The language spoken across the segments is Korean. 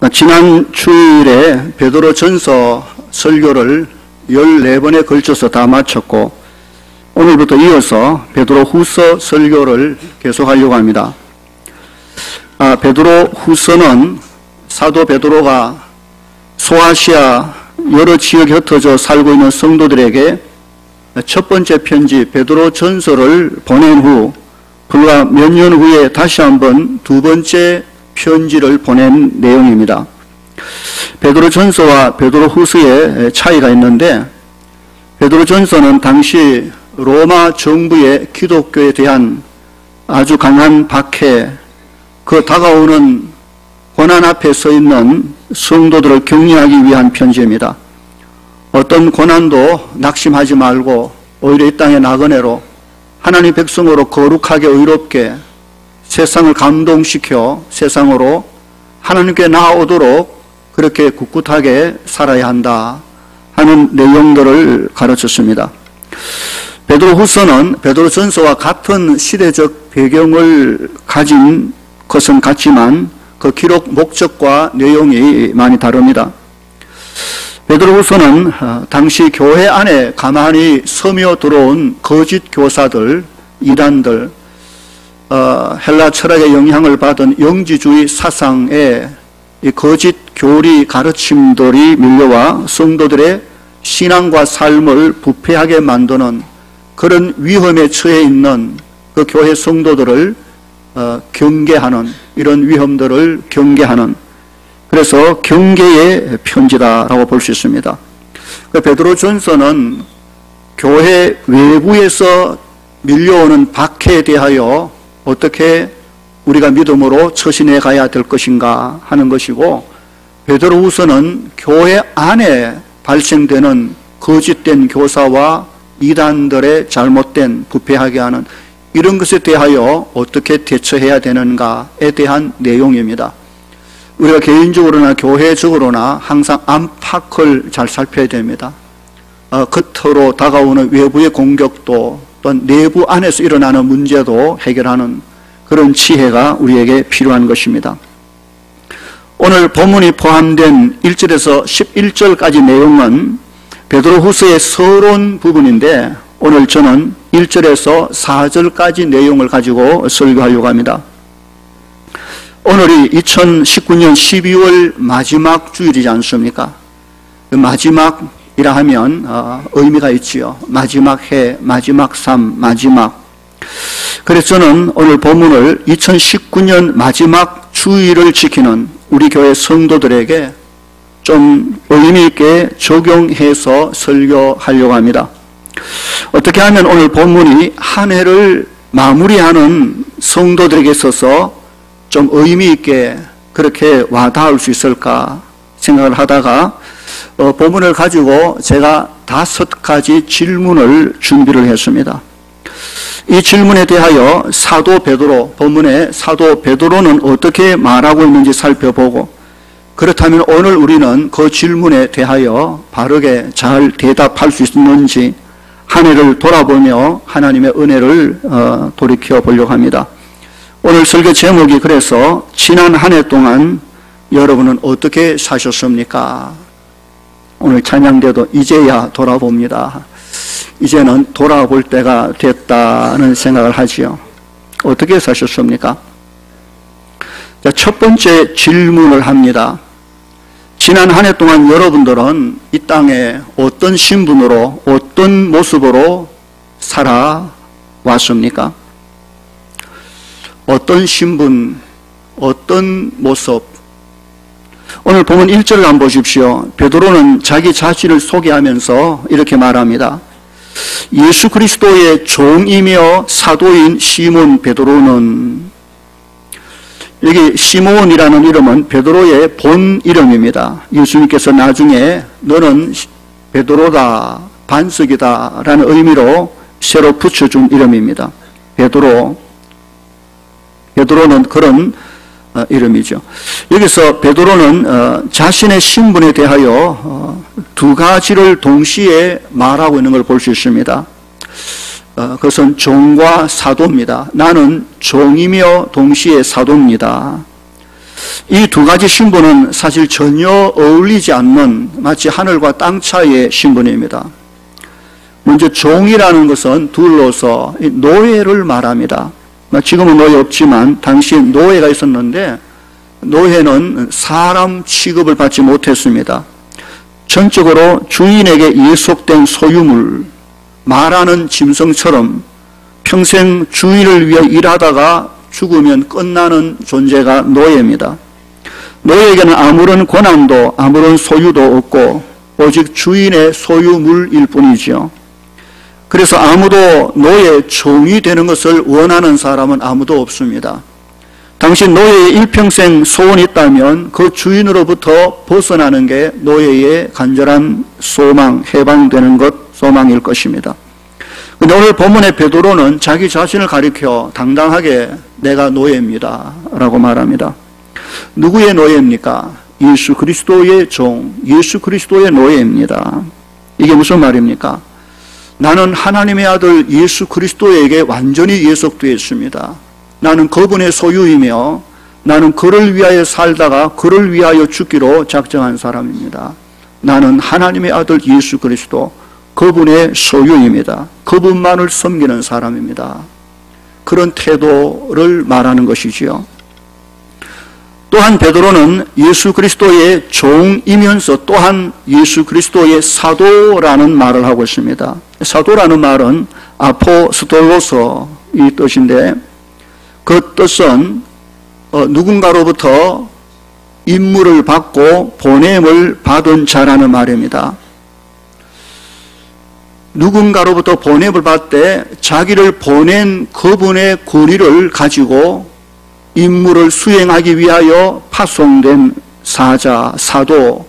지난 주일에 베드로전서 설교를 14번에 걸쳐서 다 마쳤고 오늘부터 이어서 베드로후서 설교를 계속하려고 합니다. 베드로후서는 사도 베드로가 소아시아 여러 지역에 흩어져 살고 있는 성도들에게 첫 번째 편지 베드로전서를 보낸 후 불과 몇 년 후에 다시 한번 두 번째 편지를 보낸 내용입니다. 베드로전서와 베드로후서의 차이가 있는데 베드로전서는 당시 로마 정부의 기독교에 대한 아주 강한 박해, 그 다가오는 고난 앞에 서 있는 성도들을 격려하기 위한 편지입니다. 어떤 고난도 낙심하지 말고 오히려 이 땅의 나그네로 하나님 백성으로 거룩하게 의롭게 세상을 감동시켜 세상으로 하나님께 나아오도록 그렇게 굳굳하게 살아야 한다 하는 내용들을 가르쳤습니다. 베드로후서는 베드로전서와 같은 시대적 배경을 가진 것은 같지만 그 기록 목적과 내용이 많이 다릅니다. 베드로후서는 당시 교회 안에 가만히 스며 들어온 거짓 교사들, 이단들, 헬라 철학의 영향을 받은 영지주의 사상의 이 거짓 교리 가르침들이 밀려와 성도들의 신앙과 삶을 부패하게 만드는 그런 위험에 처해 있는 그 교회 성도들을 경계하는, 이런 위험들을 경계하는, 그래서 경계의 편지다라고 볼 수 있습니다. 베드로전서는 교회 외부에서 밀려오는 박해에 대하여 어떻게 우리가 믿음으로 처신해 가야 될 것인가 하는 것이고, 베드로후서는 교회 안에 발생되는 거짓된 교사와 이단들의 잘못된 부패하게 하는 이런 것에 대하여 어떻게 대처해야 되는가에 대한 내용입니다. 우리가 개인적으로나 교회적으로나 항상 안팎을 잘 살펴야 됩니다. 겉으로 다가오는 외부의 공격도 또한 내부 안에서 일어나는 문제도 해결하는 그런 지혜가 우리에게 필요한 것입니다. 오늘 본문이 포함된 1절에서 11절까지 내용은 베드로후서의 서론 부분인데 오늘 저는 1절에서 4절까지 내용을 가지고 설교하려고 합니다. 오늘이 2019년 12월 마지막 주일이지 않습니까? 마지막이라 하면 의미가 있지요. 마지막 해, 마지막 삶, 마지막. 그래서 저는 오늘 본문을 2019년 마지막 주일을 지키는 우리 교회 성도들에게 좀 의미 있게 적용해서 설교하려고 합니다. 어떻게 하면 오늘 본문이 한 해를 마무리하는 성도들에게 있어서 좀 의미 있게 그렇게 와닿을 수 있을까 생각을 하다가 본문을 가지고 제가 5가지 질문을 준비를 했습니다. 이 질문에 대하여 사도 베드로, 본문에 사도 베드로는 어떻게 말하고 있는지 살펴보고, 그렇다면 오늘 우리는 그 질문에 대하여 바르게 잘 대답할 수 있는지 한 해를 돌아보며 하나님의 은혜를 돌이켜 보려고 합니다. 오늘 설교 제목이 그래서 지난 한 해 동안 여러분은 어떻게 사셨습니까? 오늘 찬양대도 이제야 돌아봅니다. 이제는 돌아볼 때가 됐다는 생각을 하지요. 어떻게 사셨습니까? 자, 첫 번째 질문을 합니다. 지난 한 해 동안 여러분들은 이 땅에 어떤 신분으로, 어떤 모습으로 살아왔습니까? 어떤 신분, 어떤 모습. 오늘 본문 1절을 한번 보십시오. 베드로는 자기 자신을 소개하면서 이렇게 말합니다. 예수 그리스도의 종이며 사도인 시몬 베드로는, 여기 시몬이라는 이름은 베드로의 본 이름입니다. 예수님께서 나중에 너는 베드로다, 반석이다 라는 의미로 새로 붙여준 이름입니다. 베드로는 그런 이름이죠. 여기서 베드로는 자신의 신분에 대하여 두 가지를 동시에 말하고 있는 걸 볼 수 있습니다. 그것은 종과 사도입니다. 나는 종이며 동시에 사도입니다. 이 두 가지 신분은 사실 전혀 어울리지 않는 마치 하늘과 땅 차이의 신분입니다. 먼저 종이라는 것은 둘로서 노예를 말합니다. 지금은 노예 없지만 당시 노예가 있었는데 노예는 사람 취급을 받지 못했습니다. 전적으로 주인에게 예속된 소유물, 말하는 짐승처럼 평생 주인을 위해 일하다가 죽으면 끝나는 존재가 노예입니다. 노예에게는 아무런 권한도 아무런 소유도 없고 오직 주인의 소유물일 뿐이죠. 그래서 아무도 노예 종이 되는 것을 원하는 사람은 아무도 없습니다. 당시 노예의 일평생 소원이 있다면 그 주인으로부터 벗어나는 게 노예의 간절한 소망, 해방되는 것, 소망일 것입니다. 근데 오늘 본문의 베드로는 자기 자신을 가리켜 당당하게 내가 노예입니다 라고 말합니다. 누구의 노예입니까? 예수 그리스도의 종, 예수 그리스도의 노예입니다. 이게 무슨 말입니까? 나는 하나님의 아들 예수 그리스도에게 완전히 예속되어 있습니다. 나는 그분의 소유이며 나는 그를 위하여 살다가 그를 위하여 죽기로 작정한 사람입니다. 나는 하나님의 아들 예수 그리스도, 그분의 소유입니다. 그분만을 섬기는 사람입니다. 그런 태도를 말하는 것이지요. 또한 베드로는 예수 그리스도의 종이면서 또한 예수 그리스도의 사도라는 말을 하고 있습니다. 사도라는 말은 아포스톨로서 이 뜻인데 그 뜻은 누군가로부터 임무를 받고 보냄을 받은 자라는 말입니다. 누군가로부터 보냄을 받을 때 자기를 보낸 그분의 권위를 가지고 임무를 수행하기 위하여 파송된 사자, 사도,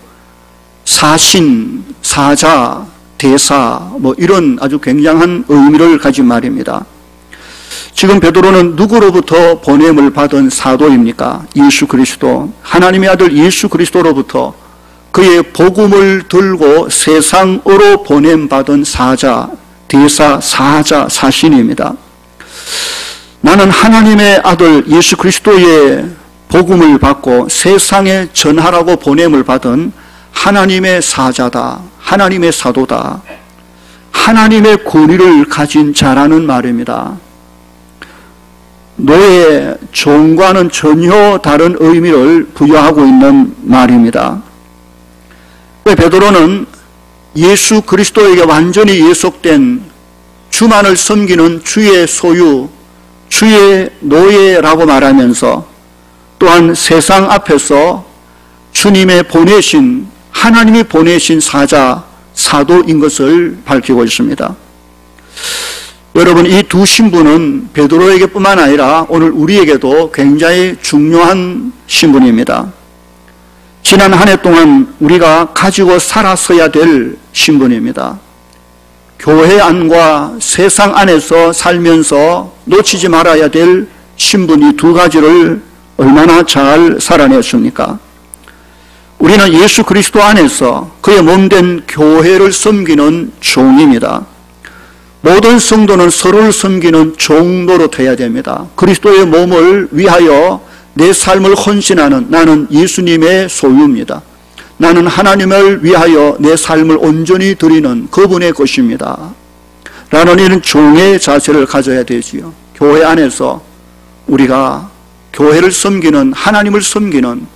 사신, 사자, 대사 이런 아주 굉장한 의미를 가진 말입니다. 지금 베드로는 누구로부터 보냄을 받은 사도입니까? 예수 그리스도, 하나님의 아들 예수 그리스도로부터 그의 복음을 들고 세상으로 보냄받은 사자, 대사, 사자, 사신입니다. 나는 하나님의 아들 예수 그리스도의 복음을 받고 세상에 전하라고 보냄을 받은 하나님의 사자다, 하나님의 사도다, 하나님의 권위를 가진 자라는 말입니다. 노예, 종과는 전혀 다른 의미를 부여하고 있는 말입니다. 베드로는 예수 그리스도에게 완전히 예속된 주만을 섬기는 주의 소유, 주의 노예라고 말하면서 또한 세상 앞에서 주님의 보내신, 하나님이 보내신 사자, 사도인 것을 밝히고 있습니다. 여러분, 이 두 신분은 베드로에게뿐만 아니라 오늘 우리에게도 굉장히 중요한 신분입니다. 지난 한 해 동안 우리가 가지고 살았어야 될 신분입니다. 교회 안과 세상 안에서 살면서 놓치지 말아야 될 신분, 이 두 가지를 얼마나 잘 살아냈습니까? 우리는 예수 그리스도 안에서 그의 몸된 교회를 섬기는 종입니다. 모든 성도는 서로를 섬기는 종로로 되어야 됩니다. 그리스도의 몸을 위하여 내 삶을 헌신하는, 나는 예수님의 소유입니다. 나는 하나님을 위하여 내 삶을 온전히 드리는 그분의 것입니다. 라는 이런 종의 자세를 가져야 되지요. 교회 안에서 우리가 교회를 섬기는, 하나님을 섬기는,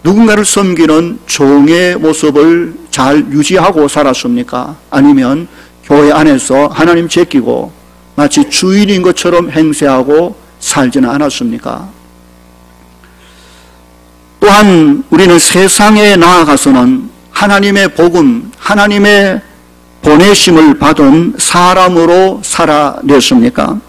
누군가를 섬기는 종의 모습을 잘 유지하고 살았습니까? 아니면 교회 안에서 하나님 제끼고 마치 주인인 것처럼 행세하고 살지는 않았습니까? 또한 우리는 세상에 나아가서는 하나님의 복음, 하나님의 보내심을 받은 사람으로 살아냈습니까?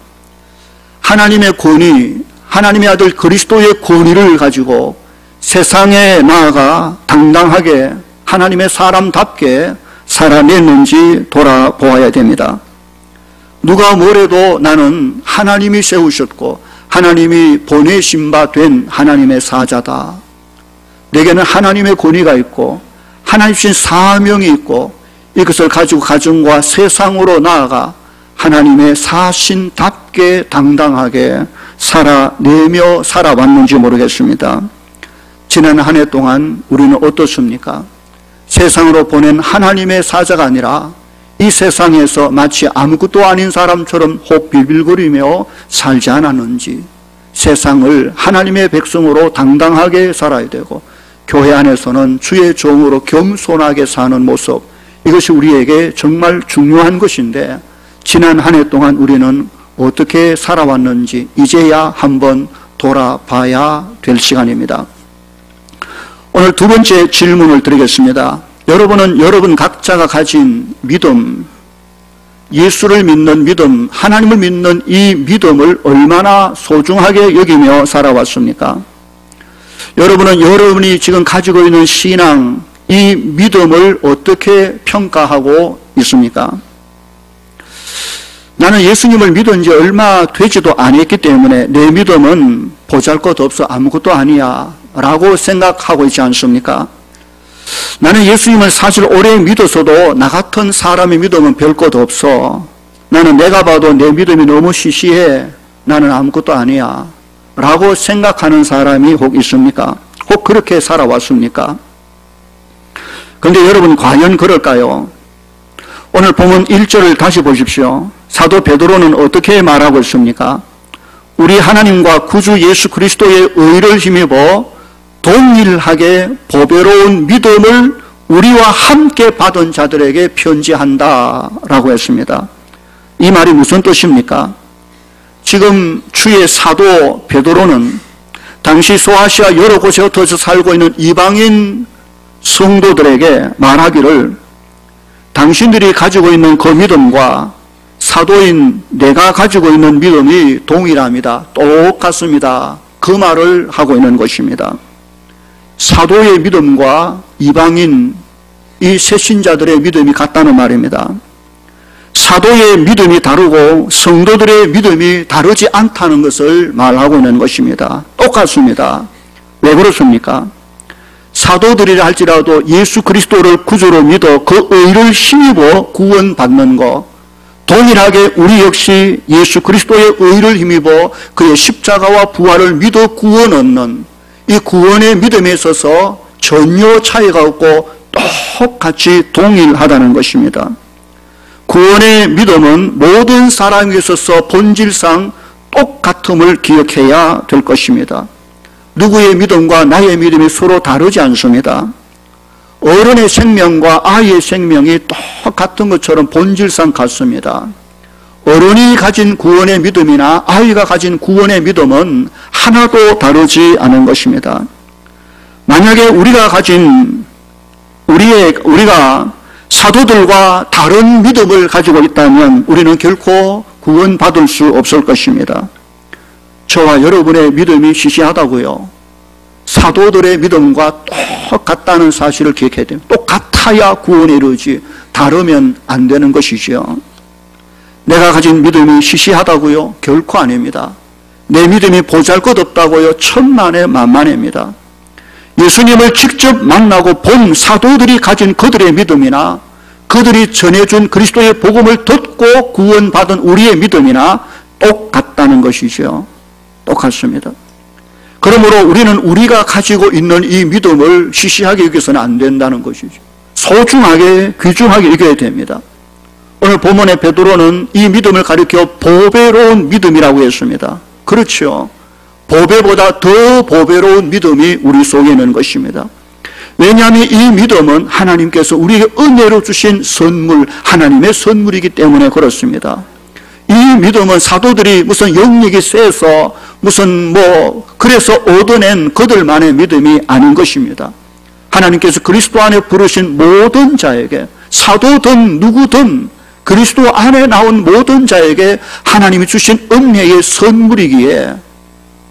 하나님의 권위, 하나님의 아들 그리스도의 권위를 가지고 세상에 나아가 당당하게 하나님의 사람답게 살아냈는지 돌아보아야 됩니다. 누가 뭐래도 나는 하나님이 세우셨고 하나님이 보내신 바 된 하나님의 사자다. 내게는 하나님의 권위가 있고 하나님 주신 사명이 있고 이것을 가지고 가정과 세상으로 나아가 하나님의 사신답게 당당하게 살아내며 살아왔는지 모르겠습니다. 지난 한 해 동안 우리는 어떻습니까? 세상으로 보낸 하나님의 사자가 아니라 이 세상에서 마치 아무것도 아닌 사람처럼 혹 빌빌거리며 살지 않았는지, 세상을 하나님의 백성으로 당당하게 살아야 되고 교회 안에서는 주의 종으로 겸손하게 사는 모습, 이것이 우리에게 정말 중요한 것인데 지난 한 해 동안 우리는 어떻게 살아왔는지 이제야 한번 돌아봐야 될 시간입니다. 오늘 두 번째 질문을 드리겠습니다. 여러분은 여러분 각자가 가진 믿음, 예수를 믿는 믿음, 하나님을 믿는 이 믿음을 얼마나 소중하게 여기며 살아왔습니까? 여러분은 여러분이 지금 가지고 있는 신앙, 이 믿음을 어떻게 평가하고 있습니까? 나는 예수님을 믿은 지 얼마 되지도 않았기 때문에 내 믿음은 보잘것없어 아무것도 아니야 라고 생각하고 있지 않습니까? 나는 예수님을 사실 오래 믿었어도 나 같은 사람의 믿음은 별 것 없어. 나는 내가 봐도 내 믿음이 너무 시시해. 나는 아무것도 아니야 라고 생각하는 사람이 혹 있습니까? 혹 그렇게 살아왔습니까? 그런데 여러분 과연 그럴까요? 오늘 본문 1절을 다시 보십시오. 사도 베드로는 어떻게 말하고 있습니까? 우리 하나님과 구주 예수 그리스도의 의를 힘입어 동일하게 보배로운 믿음을 우리와 함께 받은 자들에게 편지한다 라고 했습니다. 이 말이 무슨 뜻입니까? 지금 주의 사도 베드로는 당시 소아시아 여러 곳에 흩어져 살고 있는 이방인 성도들에게 말하기를 당신들이 가지고 있는 그 믿음과 사도인 내가 가지고 있는 믿음이 동일합니다. 똑같습니다. 그 말을 하고 있는 것입니다. 사도의 믿음과 이방인 이 새신자들의 믿음이 같다는 말입니다. 사도의 믿음이 다르고 성도들의 믿음이 다르지 않다는 것을 말하고 있는 것입니다. 똑같습니다. 왜 그렇습니까? 사도들이라 할지라도 예수 그리스도를 구주로 믿어 그 의를 힘입어 구원받는 것, 동일하게 우리 역시 예수 그리스도의 의를 힘입어 그의 십자가와 부활을 믿어 구원 얻는 이 구원의 믿음에 있어서 전혀 차이가 없고 똑같이 동일하다는 것입니다. 구원의 믿음은 모든 사람에 있어서 본질상 똑같음을 기억해야 될 것입니다. 누구의 믿음과 나의 믿음이 서로 다르지 않습니다. 어른의 생명과 아이의 생명이 똑같은 것처럼 본질상 같습니다. 어른이 가진 구원의 믿음이나 아이가 가진 구원의 믿음은 하나도 다르지 않은 것입니다. 만약에 우리가 사도들과 다른 믿음을 가지고 있다면 우리는 결코 구원받을 수 없을 것입니다. 저와 여러분의 믿음이 시시하다고요. 사도들의 믿음과 똑같다는 사실을 기억해야 돼요. 똑같아야 구원에 이르지 다르면 안 되는 것이죠. 내가 가진 믿음이 시시하다고요? 결코 아닙니다. 내 믿음이 보잘것없다고요? 천만에 만만입니다. 예수님을 직접 만나고 본 사도들이 가진 그들의 믿음이나 그들이 전해준 그리스도의 복음을 듣고 구원받은 우리의 믿음이나 똑같다는 것이죠. 똑같습니다. 그러므로 우리는 우리가 가지고 있는 이 믿음을 시시하게 여겨서는 안 된다는 것이죠. 소중하게 귀중하게 여겨야 됩니다. 오늘 본문의 베드로는 이 믿음을 가리켜 보배로운 믿음이라고 했습니다. 그렇죠. 보배보다 더 보배로운 믿음이 우리 속에 있는 것입니다. 왜냐하면 이 믿음은 하나님께서 우리에게 은혜로 주신 선물, 하나님의 선물이기 때문에 그렇습니다. 이 믿음은 사도들이 무슨 영역이 세서 그래서 얻어낸 그들만의 믿음이 아닌 것입니다. 하나님께서 그리스도 안에 부르신 모든 자에게, 사도든 누구든 그리스도 안에 나온 모든 자에게 하나님이 주신 은혜의 선물이기에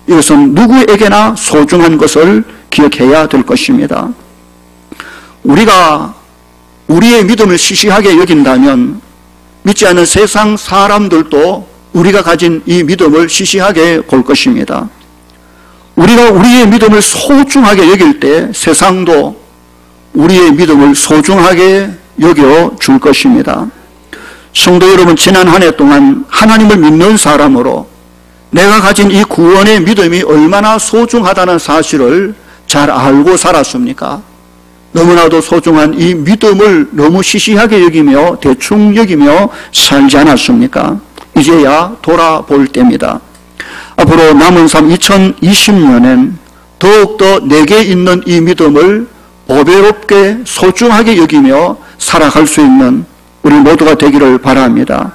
이것은 누구에게나 소중한 것을 기억해야 될 것입니다. 우리가 우리의 믿음을 시시하게 여긴다면 믿지 않는 세상 사람들도 우리가 가진 이 믿음을 시시하게 볼 것입니다. 우리가 우리의 믿음을 소중하게 여길 때 세상도 우리의 믿음을 소중하게 여겨줄 것입니다. 성도 여러분, 지난 한 해 동안 하나님을 믿는 사람으로 내가 가진 이 구원의 믿음이 얼마나 소중하다는 사실을 잘 알고 살았습니까? 너무나도 소중한 이 믿음을 너무 시시하게 여기며 대충 여기며 살지 않았습니까? 이제야 돌아볼 때입니다. 앞으로 남은 삶 2020년엔 더욱더 내게 있는 이 믿음을 보배롭게 소중하게 여기며 살아갈 수 있는 우리 모두가 되기를 바랍니다.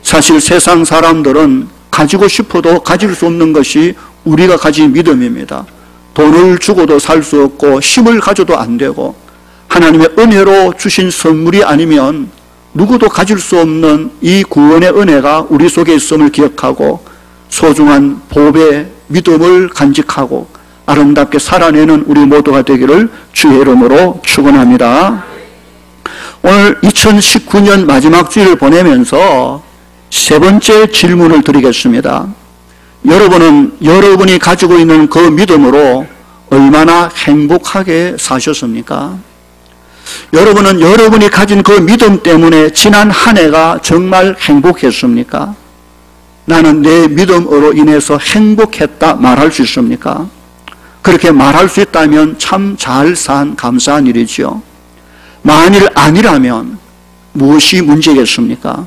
사실 세상 사람들은 가지고 싶어도 가질 수 없는 것이 우리가 가진 믿음입니다. 돈을 주고도 살 수 없고 힘을 가져도 안 되고 하나님의 은혜로 주신 선물이 아니면 누구도 가질 수 없는 이 구원의 은혜가 우리 속에 있음을 기억하고 소중한 보배 믿음을 간직하고 아름답게 살아내는 우리 모두가 되기를 주의 이름으로 축원합니다. 오늘 2019년 마지막 주일을 보내면서 세 번째 질문을 드리겠습니다. 여러분은 여러분이 가지고 있는 그 믿음으로 얼마나 행복하게 사셨습니까? 여러분은 여러분이 가진 그 믿음 때문에 지난 한 해가 정말 행복했습니까? 나는 내 믿음으로 인해서 행복했다 말할 수 있습니까? 그렇게 말할 수 있다면 참 잘 산 감사한 일이죠. 만일 아니라면 무엇이 문제겠습니까?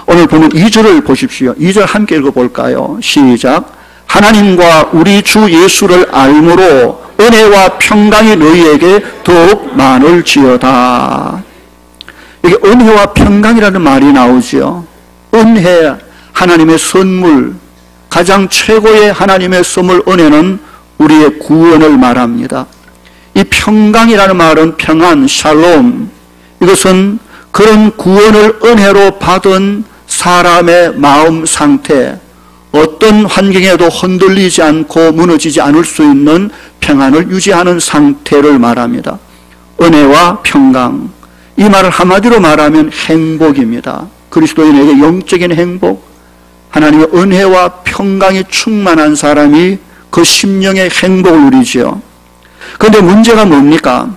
오늘 보는 2절을 보십시오. 2절 함께 읽어볼까요? 시작. 하나님과 우리 주 예수를 알므로 은혜와 평강이 너희에게 더욱 많을지어다. 여기 은혜와 평강이라는 말이 나오죠. 은혜, 하나님의 선물, 가장 최고의 하나님의 선물 은혜는 우리의 구원을 말합니다. 이 평강이라는 말은 평안, 샬롬, 이것은 그런 구원을 은혜로 받은 사람의 마음 상태, 어떤 환경에도 흔들리지 않고 무너지지 않을 수 있는 평안을 유지하는 상태를 말합니다. 은혜와 평강, 이 말을 한마디로 말하면 행복입니다. 그리스도인에게 영적인 행복, 하나님의 은혜와 평강이 충만한 사람이 그 심령의 행복을 누리죠. 그런데 문제가 뭡니까?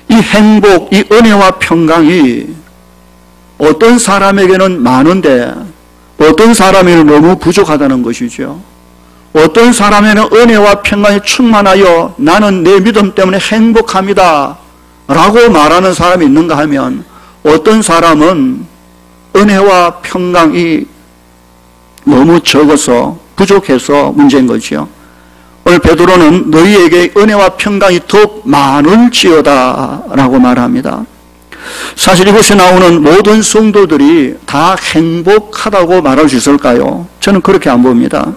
이 행복, 이 은혜와 평강이 어떤 사람에게는 많은데 어떤 사람에게는 너무 부족하다는 것이죠. 어떤 사람에게는 은혜와 평강이 충만하여 나는 내 믿음 때문에 행복합니다 라고 말하는 사람이 있는가 하면 어떤 사람은 은혜와 평강이 너무 적어서 부족해서 문제인 거죠. 오늘 베드로는 너희에게 은혜와 평강이 더욱 많을지어다 라고 말합니다. 사실 이곳에 나오는 모든 성도들이 다 행복하다고 말할 수 있을까요? 저는 그렇게 안 봅니다.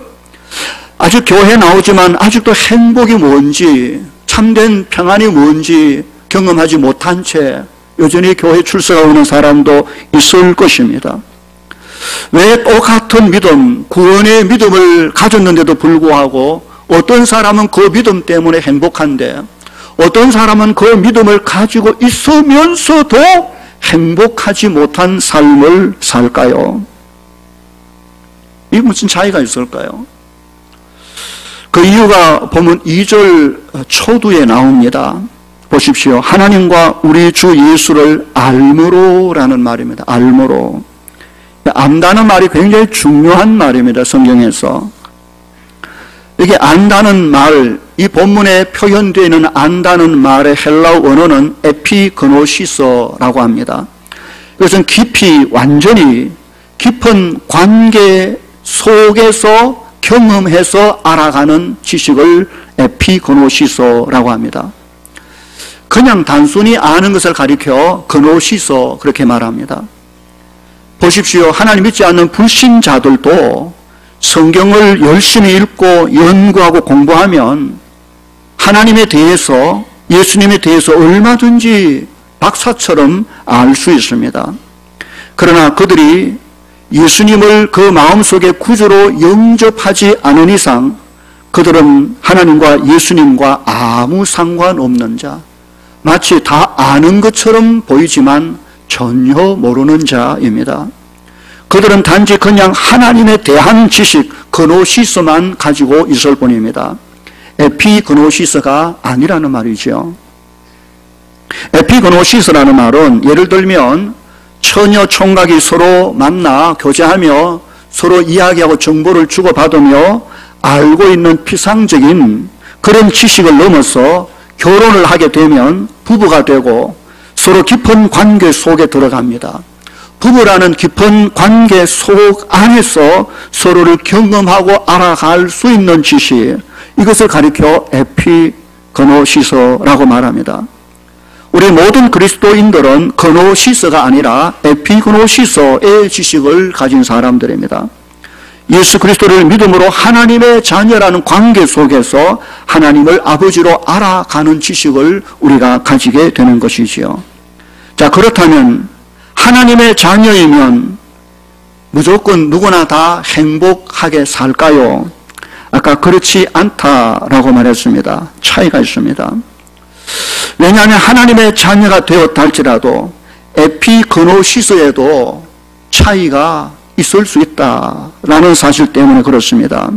아직 교회에 나오지만 아직도 행복이 뭔지, 참된 평안이 뭔지 경험하지 못한 채 여전히 교회 출석하고 있는 사람도 있을 것입니다. 왜 똑같은 믿음, 구원의 믿음을 가졌는데도 불구하고 어떤 사람은 그 믿음 때문에 행복한데 어떤 사람은 그 믿음을 가지고 있으면서도 행복하지 못한 삶을 살까요? 이게 무슨 차이가 있을까요? 그 이유가 보면 2절 초두에 나옵니다. 보십시오. 하나님과 우리 주 예수를 알므로라는 말입니다. 알므로. 안다는 말이 굉장히 중요한 말입니다. 성경에서. 이게 안다는 말, 이 본문에 표현되어 있는 안다는 말의 헬라어 언어는 에피그노시서라고 합니다. 이것은 깊이, 완전히 깊은 관계 속에서 경험해서 알아가는 지식을 에피그노시서라고 합니다. 그냥 단순히 아는 것을 가리켜 그노시서 그렇게 말합니다. 보십시오. 하나님 믿지 않는 불신자들도 성경을 열심히 읽고 연구하고 공부하면 하나님에 대해서, 예수님에 대해서 얼마든지 박사처럼 알 수 있습니다. 그러나 그들이 예수님을 그 마음속에 구주로 영접하지 않은 이상 그들은 하나님과 예수님과 아무 상관없는 자, 마치 다 아는 것처럼 보이지만 전혀 모르는 자입니다. 그들은 단지 그냥 하나님에 대한 지식, 그노시스만 가지고 있을 뿐입니다. 에피그노시스가 아니라는 말이죠. 에피그노시스라는 말은 예를 들면 처녀 총각이 서로 만나 교제하며 서로 이야기하고 정보를 주고받으며 알고 있는 피상적인 그런 지식을 넘어서 결혼을 하게 되면 부부가 되고 서로 깊은 관계 속에 들어갑니다. 부부라는 깊은 관계 속 안에서 서로를 경험하고 알아갈 수 있는 지식, 이것을 가리켜 에피그노시스라고 말합니다. 우리 모든 그리스도인들은 그노시스가 아니라 에피그노시스의 지식을 가진 사람들입니다. 예수 그리스도를 믿음으로 하나님의 자녀라는 관계 속에서 하나님을 아버지로 알아가는 지식을 우리가 가지게 되는 것이지요. 자, 그렇다면 하나님의 자녀이면 무조건 누구나 다 행복하게 살까요? 아까 그렇지 않다라고 말했습니다. 차이가 있습니다. 왜냐하면 하나님의 자녀가 되었다 할지라도 에피그노시스에도 차이가 있을 수 있다라는 사실 때문에 그렇습니다.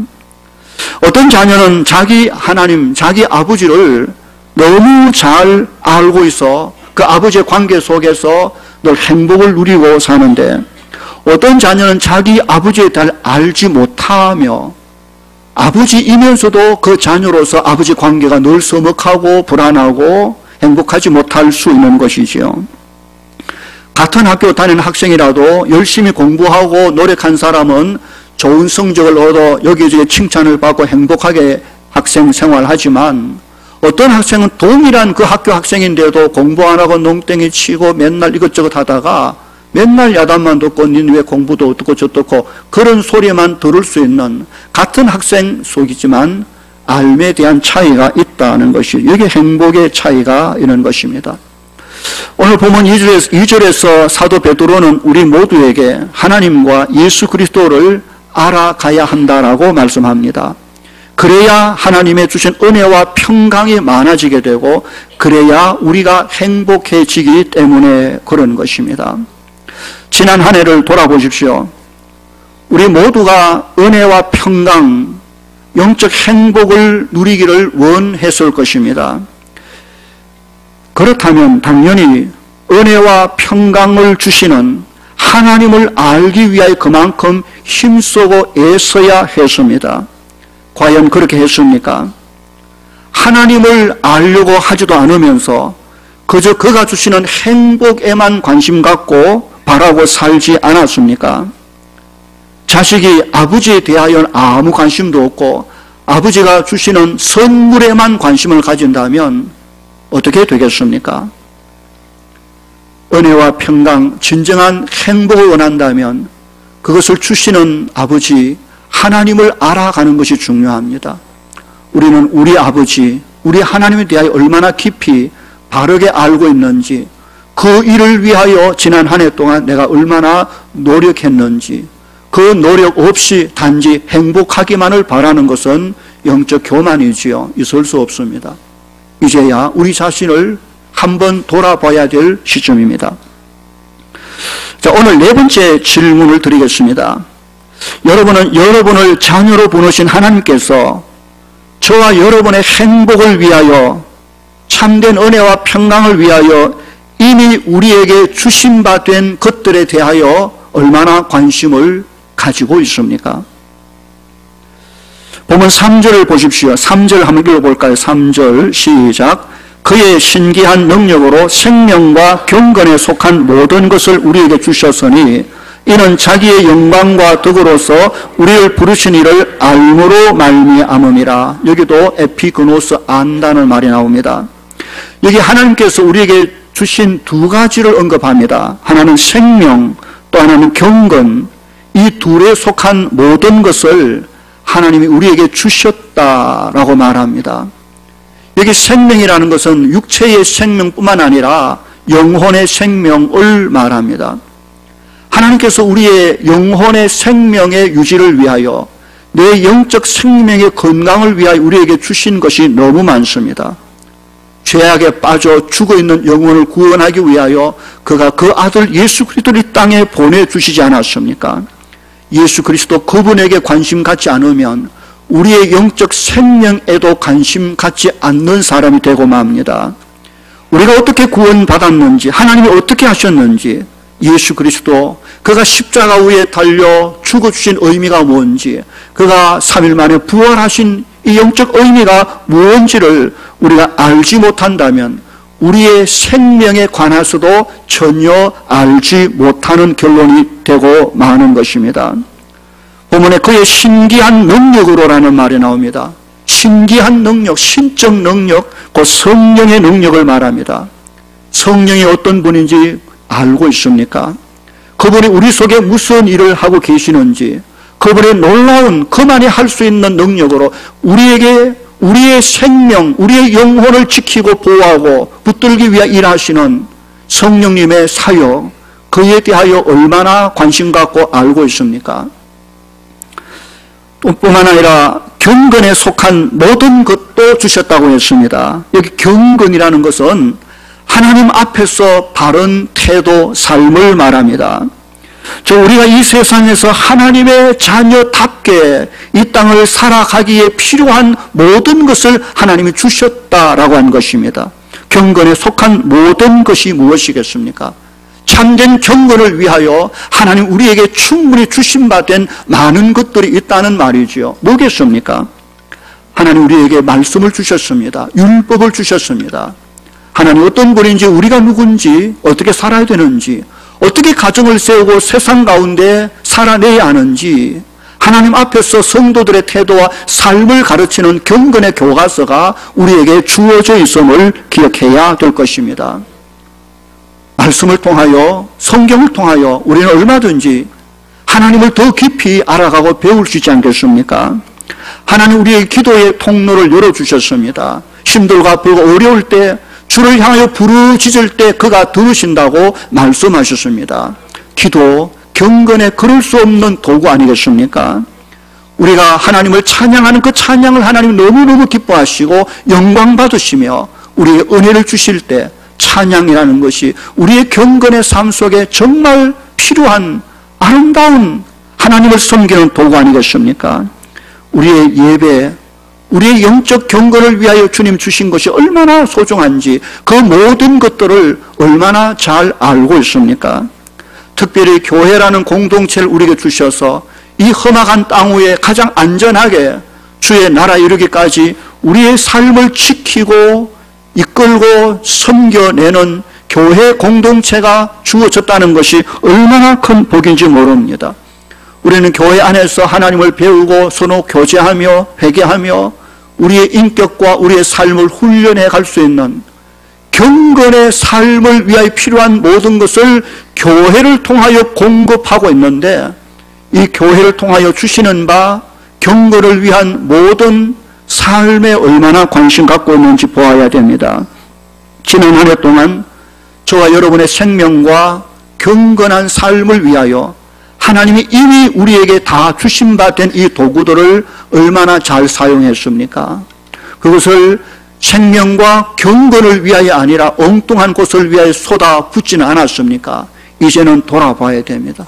어떤 자녀는 자기 하나님, 자기 아버지를 너무 잘 알고 있어 그 아버지의 관계 속에서 늘 행복을 누리고 사는데, 어떤 자녀는 자기 아버지에 대해 알지 못하며 아버지이면서도 그 자녀로서 아버지 관계가 늘 서먹하고 불안하고 행복하지 못할 수 있는 것이지요. 같은 학교 다니는 학생이라도 열심히 공부하고 노력한 사람은 좋은 성적을 얻어 여기저기 칭찬을 받고 행복하게 학생 생활하지만, 어떤 학생은 동일한 그 학교 학생인데도 공부 안 하고 농땡이 치고 맨날 이것저것 하다가 맨날 야단만 듣고 니는 왜 공부도 어떻고 저떻고 그런 소리만 들을 수 있는 같은 학생 속이지만 삶에 대한 차이가 있다는 것이, 여기 행복의 차이가 있는 것입니다. 오늘 보면 2절에서 사도 베드로는 우리 모두에게 하나님과 예수 그리스도를 알아가야 한다라고 말씀합니다. 그래야 하나님의 주신 은혜와 평강이 많아지게 되고 그래야 우리가 행복해지기 때문에 그런 것입니다. 지난 한 해를 돌아보십시오. 우리 모두가 은혜와 평강, 영적 행복을 누리기를 원했을 것입니다. 그렇다면 당연히 은혜와 평강을 주시는 하나님을 알기 위하여 그만큼 힘쓰고 애써야 했습니다. 과연 그렇게 했습니까? 하나님을 알려고 하지도 않으면서 그저 그가 주시는 행복에만 관심 갖고 바라고 살지 않았습니까? 자식이 아버지에 대하여 아무 관심도 없고 아버지가 주시는 선물에만 관심을 가진다면 어떻게 되겠습니까? 은혜와 평강, 진정한 행복을 원한다면 그것을 주시는 아버지 하나님을 알아가는 것이 중요합니다. 우리는 우리 아버지, 우리 하나님에 대하여 얼마나 깊이 바르게 알고 있는지, 그 일을 위하여 지난 한 해 동안 내가 얼마나 노력했는지, 그 노력 없이 단지 행복하기만을 바라는 것은 영적 교만이지요. 있을 수 없습니다. 이제야 우리 자신을 한번 돌아봐야 될 시점입니다. 자, 오늘 네 번째 질문을 드리겠습니다. 여러분은 여러분을 자녀로 부르신 하나님께서 저와 여러분의 행복을 위하여, 참된 은혜와 평강을 위하여 이미 우리에게 주신 바 된 것들에 대하여 얼마나 관심을 가지고 있습니까? 보면 3절을 보십시오. 3절 한번 읽어볼까요? 3절 시작. 그의 신기한 능력으로 생명과 경건에 속한 모든 것을 우리에게 주셨으니 이는 자기의 영광과 덕으로서 우리를 부르신 이를 알므로 말미암음이라. 여기도 에피그노스, 안다는 말이 나옵니다. 여기 하나님께서 우리에게 주신 두 가지를 언급합니다. 하나는 생명, 또 하나는 경건. 이 둘에 속한 모든 것을 하나님이 우리에게 주셨다라고 말합니다. 여기 생명이라는 것은 육체의 생명뿐만 아니라 영혼의 생명을 말합니다. 하나님께서 우리의 영혼의 생명의 유지를 위하여, 내 영적 생명의 건강을 위하여 우리에게 주신 것이 너무 많습니다. 죄악에 빠져 죽어있는 영혼을 구원하기 위하여 그가 그 아들 예수 그리스도를 이 땅에 보내주시지 않았습니까? 예수 그리스도 그분에게 관심 갖지 않으면 우리의 영적 생명에도 관심 갖지 않는 사람이 되고 맙니다. 우리가 어떻게 구원받았는지, 하나님이 어떻게 하셨는지, 예수 그리스도 그가 십자가 위에 달려 죽어주신 의미가 뭔지, 그가 3일 만에 부활하신 이 영적 의미가 무엇인지를 우리가 알지 못한다면 우리의 생명에 관해서도 전혀 알지 못하는 결론이 되고 마는 것입니다. 본문에 그의 신기한 능력으로라는 말이 나옵니다. 신기한 능력, 신적 능력, 그 성령의 능력을 말합니다. 성령이 어떤 분인지 알고 있습니까? 그분이 우리 속에 무슨 일을 하고 계시는지, 그분의 놀라운 그만이 할 수 있는 능력으로 우리에게 우리의 생명, 우리의 영혼을 지키고 보호하고 붙들기 위해 일하시는 성령님의 사역, 그에 대하여 얼마나 관심 갖고 알고 있습니까? 뿐만 아니라 경건에 속한 모든 것도 주셨다고 했습니다. 여기 경건이라는 것은 하나님 앞에서 바른 태도, 삶을 말합니다. 우리가 이 세상에서 하나님의 자녀답게 이 땅을 살아가기에 필요한 모든 것을 하나님이 주셨다라고 한 것입니다. 경건에 속한 모든 것이 무엇이겠습니까? 참된 경건을 위하여 하나님 우리에게 충분히 주신 바 된 많은 것들이 있다는 말이지요. 뭐겠습니까? 하나님 우리에게 말씀을 주셨습니다. 율법을 주셨습니다. 하나님 어떤 분인지, 우리가 누군지, 어떻게 살아야 되는지, 어떻게 가정을 세우고 세상 가운데 살아내야 하는지, 하나님 앞에서 성도들의 태도와 삶을 가르치는 경건의 교과서가 우리에게 주어져 있음을 기억해야 될 것입니다. 말씀을 통하여, 성경을 통하여 우리는 얼마든지 하나님을 더 깊이 알아가고 배울 수 있지 않겠습니까? 하나님 우리의 기도의 통로를 열어주셨습니다. 힘들고 아프고 어려울 때, 주를 향하여 부르짖을 때 그가 들으신다고 말씀하셨습니다. 기도, 경건에 그럴 수 없는 도구 아니겠습니까? 우리가 하나님을 찬양하는 그 찬양을 하나님 너무너무 기뻐하시고 영광 받으시며 우리의 은혜를 주실 때 찬양이라는 것이 우리의 경건의 삶 속에 정말 필요한 아름다운 하나님을 섬기는 도구 아니겠습니까? 우리의 예배, 우리의 영적 경건을 위하여 주님 주신 것이 얼마나 소중한지 그 모든 것들을 얼마나 잘 알고 있습니까? 특별히 교회라는 공동체를 우리에게 주셔서 이 험악한 땅 위에 가장 안전하게 주의 나라에 이르기까지 우리의 삶을 지키고 이끌고 섬겨내는 교회 공동체가 주어졌다는 것이 얼마나 큰 복인지 모릅니다. 우리는 교회 안에서 하나님을 배우고 서로 교제하며 회개하며 우리의 인격과 우리의 삶을 훈련해 갈 수 있는 경건의 삶을 위하여 필요한 모든 것을 교회를 통하여 공급하고 있는데, 이 교회를 통하여 주시는 바 경건을 위한 모든 삶에 얼마나 관심 갖고 있는지 보아야 됩니다. 지난 한 해 동안 저와 여러분의 생명과 경건한 삶을 위하여 하나님이 이미 우리에게 다 주신 바 된 이 도구들을 얼마나 잘 사용했습니까? 그것을 생명과 경건을 위하여 아니라 엉뚱한 것을 위하여 쏟아붓지는 않았습니까? 이제는 돌아봐야 됩니다.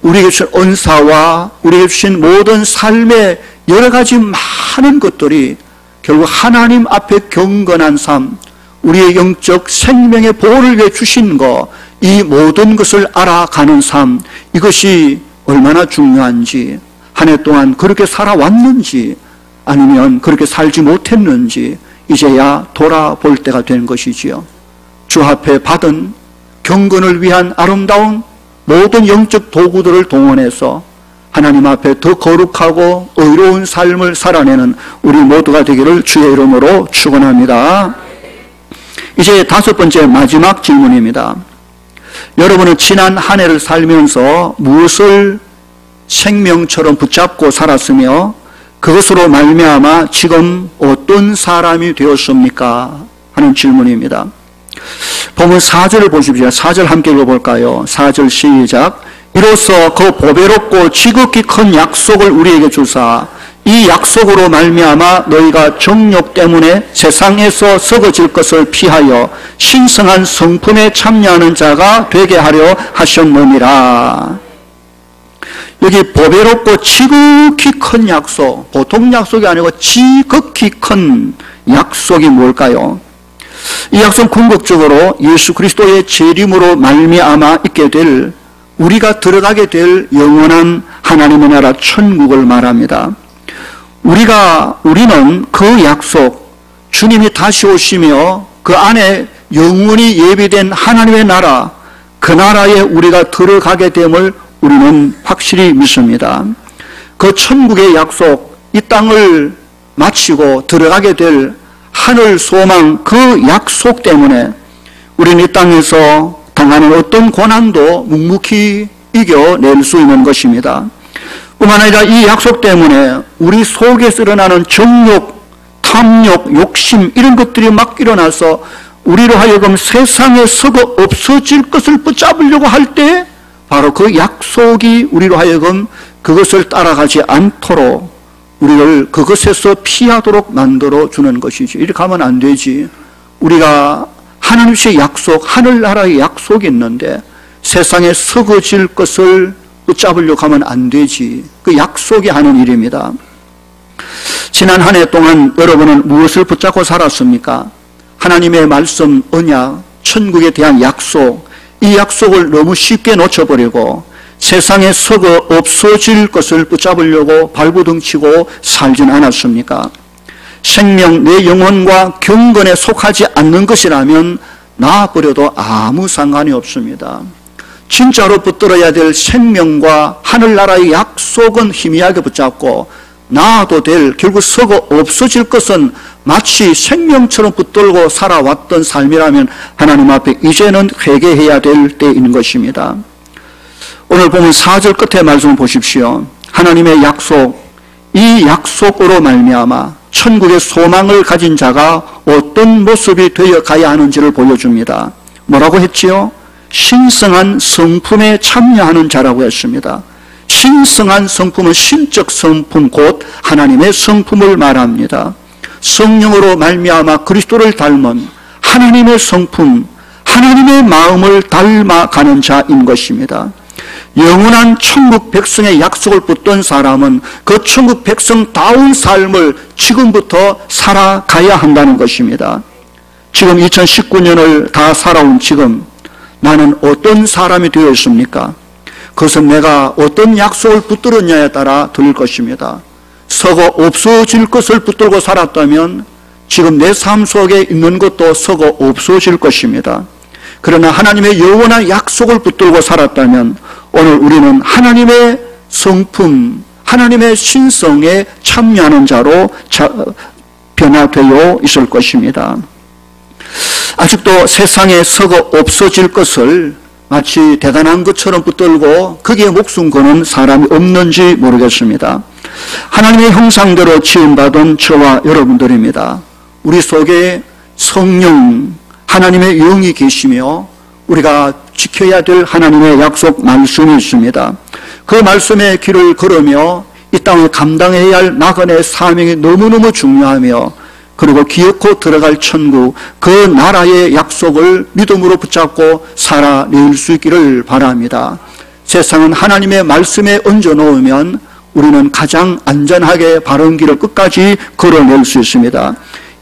우리에게 주신 은사와 우리에게 주신 모든 삶의 여러 가지 많은 것들이 결국 하나님 앞에 경건한 삶, 우리의 영적 생명의 보호를 위해 주신 것, 이 모든 것을 알아가는 삶, 이것이 얼마나 중요한지, 한 해 동안 그렇게 살아왔는지 아니면 그렇게 살지 못했는지 이제야 돌아볼 때가 된 것이지요. 주 앞에 받은 경건을 위한 아름다운 모든 영적 도구들을 동원해서 하나님 앞에 더 거룩하고 의로운 삶을 살아내는 우리 모두가 되기를 주의 이름으로 축원합니다. 이제 다섯 번째 마지막 질문입니다. 여러분은 지난 한 해를 살면서 무엇을 생명처럼 붙잡고 살았으며 그것으로 말미암아 지금 어떤 사람이 되었습니까? 하는 질문입니다. 본문 4절을 보십시오. 4절 함께 읽어볼까요? 4절 시작. 이로써 그 보배롭고 지극히 큰 약속을 우리에게 주사 이 약속으로 말미암아 너희가 정욕 때문에 세상에서 썩어질 것을 피하여 신성한 성품에 참여하는 자가 되게 하려 하셨느니라. 여기 보배롭고 지극히 큰 약속, 보통 약속이 아니고 지극히 큰 약속이 뭘까요? 이 약속은 궁극적으로 예수 그리스도의 재림으로 말미암아 있게 될, 우리가 들어가게 될 영원한 하나님의 나라 천국을 말합니다. 우리는 그 약속, 주님이 다시 오시며 그 안에 영원히 예비된 하나님의 나라, 그 나라에 우리가 들어가게 됨을 우리는 확실히 믿습니다. 그 천국의 약속, 이 땅을 마치고 들어가게 될 하늘 소망, 그 약속 때문에 우리는 이 땅에서 당하는 어떤 고난도 묵묵히 이겨낼 수 있는 것입니다. 뿐만 아니라 이 약속 때문에 우리 속에서 일어나는 정욕, 탐욕, 욕심 이런 것들이 막 일어나서 우리로 하여금 세상에 썩어 없어질 것을 붙잡으려고 할 때 바로 그 약속이 우리로 하여금 그것을 따라가지 않도록 우리를 그것에서 피하도록 만들어 주는 것이지. 이렇게 하면 안 되지. 우리가 하나님의 약속, 하늘나라의 약속이 있는데 세상에 썩어질 것을 붙잡으려고 하면 안 되지. 그 약속이 하는 일입니다. 지난 한 해 동안 여러분은 무엇을 붙잡고 살았습니까? 하나님의 말씀, 언약, 천국에 대한 약속, 이 약속을 너무 쉽게 놓쳐버리고 세상에 썩어 없어질 것을 붙잡으려고 발부둥치고 살진 않았습니까? 생명, 내 영혼과 경건에 속하지 않는 것이라면 놔버려도 아무 상관이 없습니다. 진짜로 붙들어야 될 생명과 하늘나라의 약속은 희미하게 붙잡고 나아도 될, 결국 썩어 없어질 것은 마치 생명처럼 붙들고 살아왔던 삶이라면 하나님 앞에 이제는 회개해야 될 때인 것입니다. 오늘 보면 4절 끝에 말씀을 보십시오. 하나님의 약속, 이 약속으로 말미암아 천국의 소망을 가진 자가 어떤 모습이 되어 가야 하는지를 보여줍니다. 뭐라고 했지요? 신성한 성품에 참여하는 자라고 했습니다. 신성한 성품은 신적 성품, 곧 하나님의 성품을 말합니다. 성령으로 말미암아 그리스도를 닮은 하나님의 성품, 하나님의 마음을 닮아가는 자인 것입니다. 영원한 천국 백성의 약속을 붙든 사람은 그 천국 백성다운 삶을 지금부터 살아가야 한다는 것입니다. 지금 2019년을 다 살아온 지금 나는 어떤 사람이 되어 있습니까? 그것은 내가 어떤 약속을 붙들었냐에 따라 들릴 것입니다. 썩어 없어질 것을 붙들고 살았다면 지금 내 삶 속에 있는 것도 썩어 없어질 것입니다. 그러나 하나님의 영원한 약속을 붙들고 살았다면 오늘 우리는 하나님의 성품, 하나님의 신성에 참여하는 자로 변화되어 있을 것입니다. 아직도 세상에 썩어 없어질 것을 마치 대단한 것처럼 붙들고 거기에 목숨 거는 사람이 없는지 모르겠습니다. 하나님의 형상대로 지음받은 저와 여러분들입니다. 우리 속에 성령, 하나님의 영이 계시며 우리가 지켜야 될 하나님의 약속 말씀이 있습니다. 그 말씀의 길을 걸으며 이 땅에 감당해야 할 나그네의 사명이 너무너무 중요하며 그리고 기어코 들어갈 천국, 그 나라의 약속을 믿음으로 붙잡고 살아낼 수 있기를 바랍니다. 세상은 하나님의 말씀에 얹어놓으면 우리는 가장 안전하게 바른 길을 끝까지 걸어낼 수 있습니다.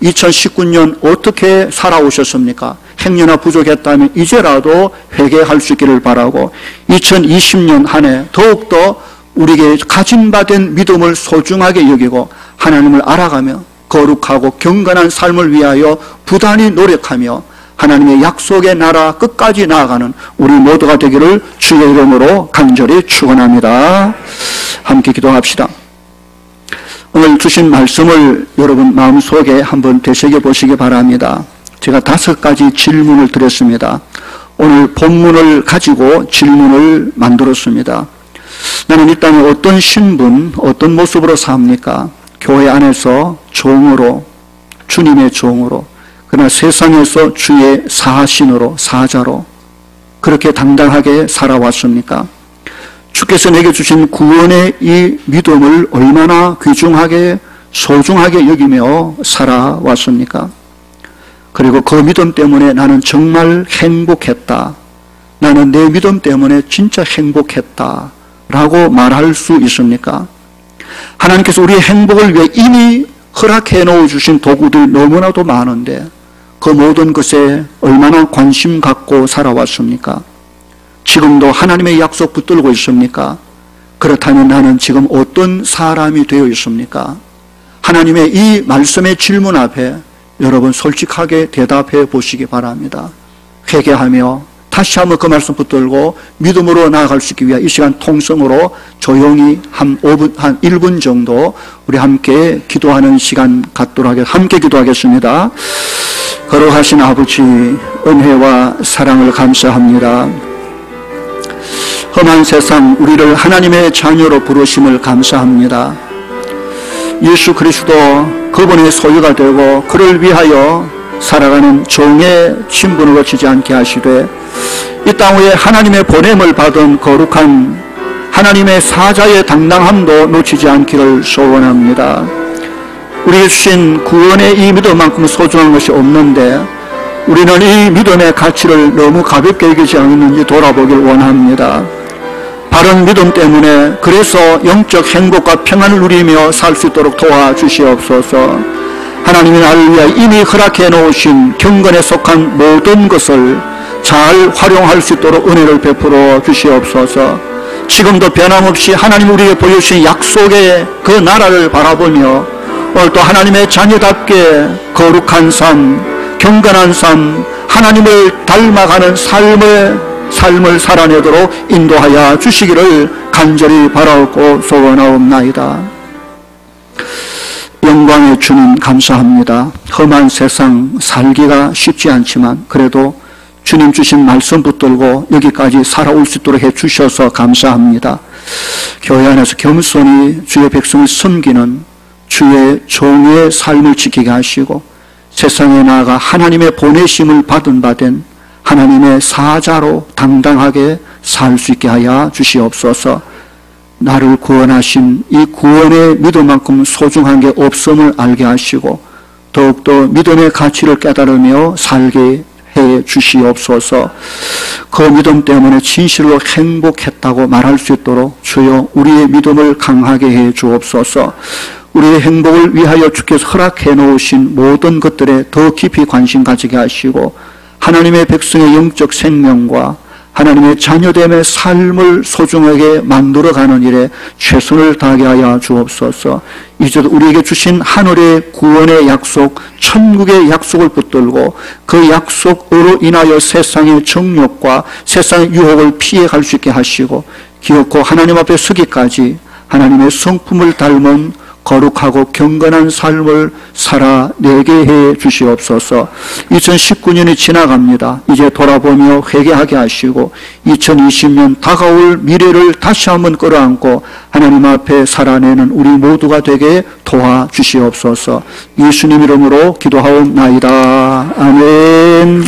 2019년 어떻게 살아오셨습니까? 행여나 부족했다면 이제라도 회개할 수 있기를 바라고 2020년 한 해 더욱더 우리에게 가진 바 된 믿음을 소중하게 여기고 하나님을 알아가며 거룩하고 경건한 삶을 위하여 부단히 노력하며 하나님의 약속의 나라 끝까지 나아가는 우리 모두가 되기를 주의 이름으로 간절히 축원합니다. 함께 기도합시다. 오늘 주신 말씀을 여러분 마음속에 한번 되새겨 보시기 바랍니다. 제가 5가지 질문을 드렸습니다. 오늘 본문을 가지고 질문을 만들었습니다. 나는 이 땅에 어떤 신분, 어떤 모습으로 삽니까? 교회 안에서 종으로, 주님의 종으로, 그러나 세상에서 주의 사신으로, 사자로 그렇게 당당하게 살아왔습니까? 주께서 내게 주신 구원의 이 믿음을 얼마나 귀중하게, 소중하게 여기며 살아왔습니까? 그리고 그 믿음 때문에 나는 정말 행복했다. 나는 내 믿음 때문에 진짜 행복했다. 라고 말할 수 있습니까? 하나님께서 우리의 행복을 위해 이미 허락해 놓아 주신 도구들이 너무나도 많은데 그 모든 것에 얼마나 관심 갖고 살아왔습니까? 지금도 하나님의 약속 붙들고 있습니까? 그렇다면 나는 지금 어떤 사람이 되어 있습니까? 하나님의 이 말씀의 질문 앞에 여러분 솔직하게 대답해 보시기 바랍니다. 회개하며 다시 한번 그 말씀 붙들고 믿음으로 나아갈 수 있기 위해 이 시간 통성으로 조용히 한 1분 정도 우리 함께 기도하는 시간 갖도록 하겠습니다. 함께 기도하겠습니다. 거룩하신 아버지, 은혜와 사랑을 감사합니다. 험한 세상 우리를 하나님의 자녀로 부르심을 감사합니다. 예수 그리스도 그분의 소유가 되고 그를 위하여 살아가는 종의 신분을 거치지 않게 하시되 이 땅 위에 하나님의 보냄을 받은 거룩한 하나님의 사자의 당당함도 놓치지 않기를 소원합니다. 우리에게 주신 구원의 이 믿음만큼 소중한 것이 없는데 우리는 이 믿음의 가치를 너무 가볍게 여기지 않는지 돌아보길 원합니다. 바른 믿음 때문에 그래서 영적 행복과 평안을 누리며 살 수 있도록 도와주시옵소서. 하나님이 나를 위해 이미 허락해 놓으신 경건에 속한 모든 것을 잘 활용할 수 있도록 은혜를 베풀어 주시옵소서. 지금도 변함없이 하나님 우리에게 보여주신 약속의 그 나라를 바라보며 오늘 또 하나님의 자녀답게 거룩한 삶, 경건한 삶, 하나님을 닮아가는 삶을 살아내도록 인도하여 주시기를 간절히 바라옵고 소원하옵나이다. 영광의 주님 감사합니다. 험한 세상 살기가 쉽지 않지만 그래도 주님 주신 말씀 붙들고 여기까지 살아올 수 있도록 해주셔서 감사합니다. 교회 안에서 겸손히 주의 백성을 섬기는 주의 종의 삶을 지키게 하시고 세상에 나아가 하나님의 보내심을 받은 바 된 하나님의 사자로 당당하게 살 수 있게 하여 주시옵소서. 나를 구원하신 이 구원의 믿음만큼 소중한 게 없음을 알게 하시고 더욱더 믿음의 가치를 깨달으며 살게 해 주시옵소서. 그 믿음 때문에 진실로 행복했다고 말할 수 있도록 주여 우리의 믿음을 강하게 해 주옵소서. 우리의 행복을 위하여 주께서 허락해 놓으신 모든 것들에 더 깊이 관심 가지게 하시고 하나님의 백성의 영적 생명과 하나님의 자녀됨의 삶을 소중하게 만들어가는 일에 최선을 다하게 하여 주옵소서. 이제도 우리에게 주신 하늘의 구원의 약속, 천국의 약속을 붙들고 그 약속으로 인하여 세상의 정욕과 세상의 유혹을 피해갈 수 있게 하시고 기어코 하나님 앞에 서기까지 하나님의 성품을 닮은 거룩하고 경건한 삶을 살아내게 해 주시옵소서. 2019년이 지나갑니다. 이제 돌아보며 회개하게 하시고 2020년 다가올 미래를 다시 한번 끌어안고 하나님 앞에 살아내는 우리 모두가 되게 도와주시옵소서. 예수님 이름으로 기도하옵나이다. 아멘.